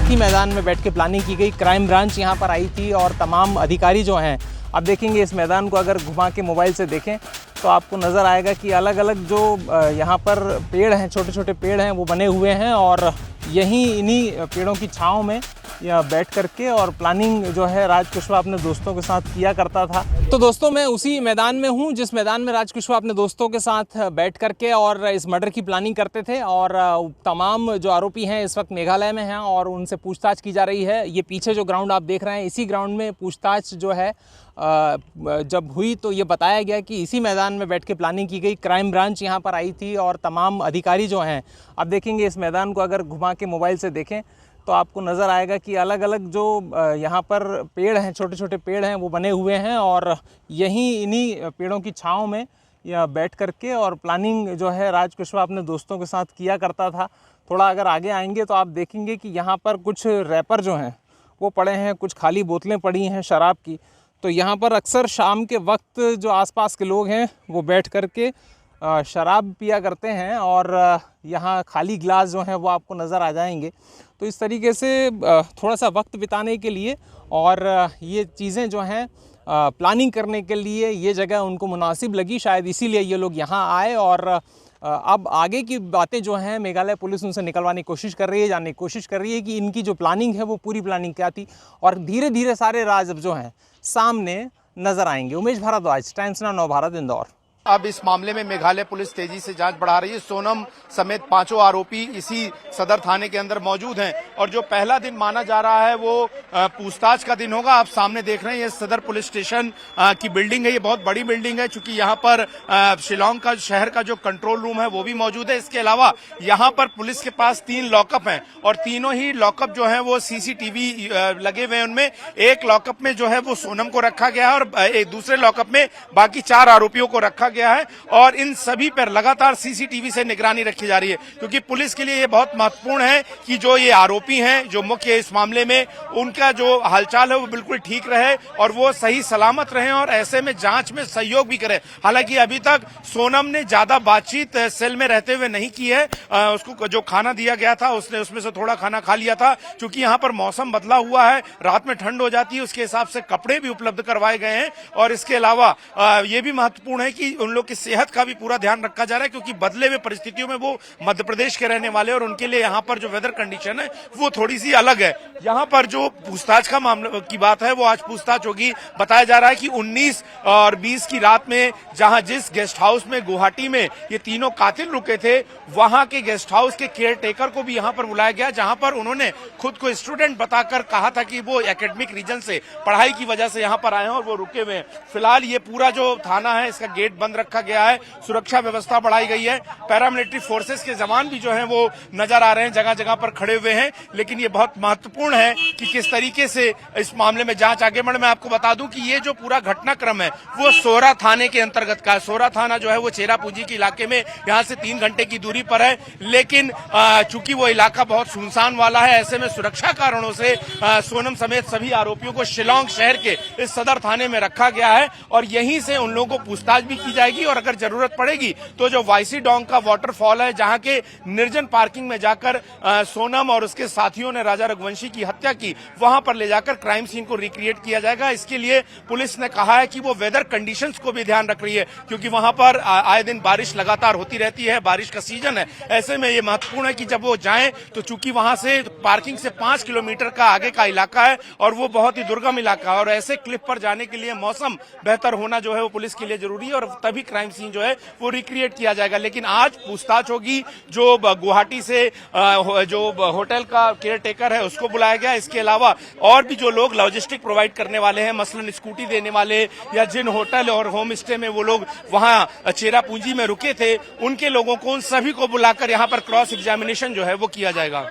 ही मैदान में बैठ के प्लानिंग की गई। क्राइम ब्रांच यहाँ पर आई थी और तमाम अधिकारी जो हैं, आप देखेंगे इस मैदान को अगर घुमा के मोबाइल से देखें तो आपको नज़र आएगा कि अलग अलग जो यहाँ पर पेड़ हैं, छोटे छोटे पेड़ हैं, वो बने हुए हैं और यहीं इन्हीं पेड़ों की छाँव में या बैठ करके और प्लानिंग जो है राज कुशवाहा अपने दोस्तों के साथ किया करता था। तो दोस्तों, मैं उसी मैदान में हूँ जिस मैदान में राज कुशवाहा अपने दोस्तों के साथ बैठ करके और इस मर्डर की प्लानिंग करते थे। और तमाम जो आरोपी हैं इस वक्त मेघालय में हैं और उनसे पूछताछ की जा रही है। ये पीछे जो ग्राउंड आप देख रहे हैं, इसी ग्राउंड में पूछताछ जो है जब हुई तो ये बताया गया कि इसी मैदान में बैठ के प्लानिंग की गई। क्राइम ब्रांच यहाँ पर आई थी और तमाम अधिकारी जो हैं, आप देखेंगे इस मैदान को अगर घुमा के मोबाइल से देखें तो आपको नज़र आएगा कि अलग अलग जो यहाँ पर पेड़ हैं, छोटे छोटे पेड़ हैं, वो बने हुए हैं और यहीं इन्हीं पेड़ों की छाँव में या बैठ करके और प्लानिंग जो है राज कुशवाहा अपने दोस्तों के साथ किया करता था। थोड़ा अगर आगे आएंगे तो आप देखेंगे कि यहाँ पर कुछ रैपर जो हैं वो पड़े हैं, कुछ खाली बोतलें पड़ी हैं शराब की। तो यहाँ पर अक्सर शाम के वक्त जो आसपास के लोग हैं वो बैठ करके शराब पिया करते हैं और यहाँ खाली गिलास जो हैं वो आपको नज़र आ जाएंगे। तो इस तरीके से थोड़ा सा वक्त बिताने के लिए और ये चीज़ें जो हैं प्लानिंग करने के लिए ये जगह उनको मुनासिब लगी, शायद इसीलिए ये लोग यहाँ आए। और अब आगे की बातें जो हैं मेघालय पुलिस उनसे निकलवाने की कोशिश कर रही है, जानने की कोशिश कर रही है कि इनकी जो प्लानिंग है वो पूरी प्लानिंग क्या थी और धीरे धीरे सारे राज जो हैं सामने नज़र आएंगे। उमेश भारद्वाज, टाइम्स नाउ नव भारत, इंदौर। अब इस मामले में मेघालय पुलिस तेजी से जांच बढ़ा रही है। सोनम समेत 5 आरोपी इसी सदर थाने के अंदर मौजूद हैं और जो पहला दिन माना जा रहा है वो पूछताछ का दिन होगा। आप सामने देख रहे हैं ये सदर पुलिस स्टेशन की बिल्डिंग है। ये बहुत बड़ी बिल्डिंग है क्योंकि यहाँ पर शिलोंग का शहर का जो कंट्रोल रूम है वो भी मौजूद है। इसके अलावा यहाँ पर पुलिस के पास 3 लॉकअप हैं और तीनों ही लॉकअप जो है वो सीसीटीवी लगे हुए हैं। उनमें एक लॉकअप में जो है वो सोनम को रखा गया है और एक दूसरे लॉकअप में बाकी 4 आरोपियों को रखा गया है और इन सभी पर लगातार सीसीटीवी से निगरानी रखी जा रही है क्योंकि पुलिस के लिए ये बहुत महत्वपूर्ण है कि जो ये आरोपी हैं, जो मुख्य इस मामले में, उनका जो हालचाल है वो बिल्कुल ठीक रहे और वो सही सलामत रहें और ऐसे में जांच में सहयोग भी करें। हालांकि अभी तक सोनम ने ज्यादा बातचीत सेल में रहते हुए नहीं की है। उसको जो खाना दिया गया था उसने उसमें से थोड़ा खाना खा लिया था। क्योंकि यहाँ पर मौसम बदला हुआ है, रात में ठंड हो जाती है, उसके हिसाब से कपड़े भी उपलब्ध करवाए गए हैं। और इसके अलावा ये भी महत्वपूर्ण है कि उन लोग की सेहत का भी पूरा ध्यान रखा जा रहा है क्योंकि बदले हुए परिस्थितियों में वो मध्य प्रदेश के रहने वाले और उनके लिए यहाँ पर जो वेदर कंडीशन है वो थोड़ी सी अलग है। यहाँ पर जो पूछताछ का मामला की बात है वो आज पूछताछ होगी। बताया जा रहा है कि 19 और 20 की रात में जहां जिस गेस्ट हाउस में गुवाहाटी में ये तीनों कातिल रुके थे, वहां के गेस्ट हाउस के केयर टेकर को भी यहाँ पर बुलाया गया, जहां पर उन्होंने खुद को स्टूडेंट बताकर कहा था कि वो एकेडमिक रीजन से, पढ़ाई की वजह से यहाँ पर आए हैं और वो रुके हुए हैं। फिलहाल ये पूरा जो थाना है इसका गेट बंद रखा गया है, सुरक्षा व्यवस्था बढ़ाई गई है। पैरामिलिट्री फोर्सेस के जवान भी जो हैं वो नजर आ रहे हैं, जगह जगह पर खड़े हुए हैं। लेकिन ये बहुत महत्वपूर्ण है कि किस तरीके से इस मामले में जांच आगे बढ़े। मैं आपको बता दूं कि ये जो पूरा घटनाक्रम है वो सोरा थाने के अंतर्गत का है। सोरा थाना जो है वो चेरापूंजी के इलाके में यहाँ से 3 घंटे की दूरी पर है। लेकिन चूंकि वो इलाका बहुत सुनसान वाला है, ऐसे में सुरक्षा कारणों से सोनम समेत सभी आरोपियों को शिलोंग शहर के इस सदर थाने में रखा गया है और यहीं से उन लोगों को पूछताछ भी की जाएगी और अगर जरूरत पड़ेगी तो जो वाईसी डोंग का वाटरफॉल है, जहां के निर्जन पार्किंग में जाकर सोनम और उसके साथियों ने राजा रघुवंशी की हत्या की, वहां पर ले जाकर क्राइम सीन को रिक्रिएट किया जाएगा। इसके लिए पुलिस ने कहा है कि वो वेदर कंडीशंस को भी ध्यान रख रही है क्योंकि वहां पर आए दिन बारिश लगातार होती रहती है, बारिश का सीजन है। ऐसे में ये महत्वपूर्ण है कि जब वो जाएं तो चूंकि वहां से पार्किंग से 5 किलोमीटर का आगे का इलाका है और वो बहुत ही दुर्गम इलाका है और ऐसे क्लिप पर जाने के लिए मौसम बेहतर होना जो है वो पुलिस के लिए जरूरी है और तभी क्राइम सीन जो है वो रिक्रिएट किया जाएगा। लेकिन आज पूछताछ होगी। जो गुवाहाटी से जो होटल का केयर टेकर है उसको बुलाया गया। इसके अलावा और भी जो लोग लॉजिस्टिक प्रोवाइड करने वाले हैं, मसलन स्कूटी देने वाले या जिन होटल और होम स्टे में वो लोग वहां चेरापूंजी में रुके थे, उनके लोगों को, उन सभी को बुलाकर यहाँ पर क्रॉस एग्जामिनेशन जो है वो किया जाएगा।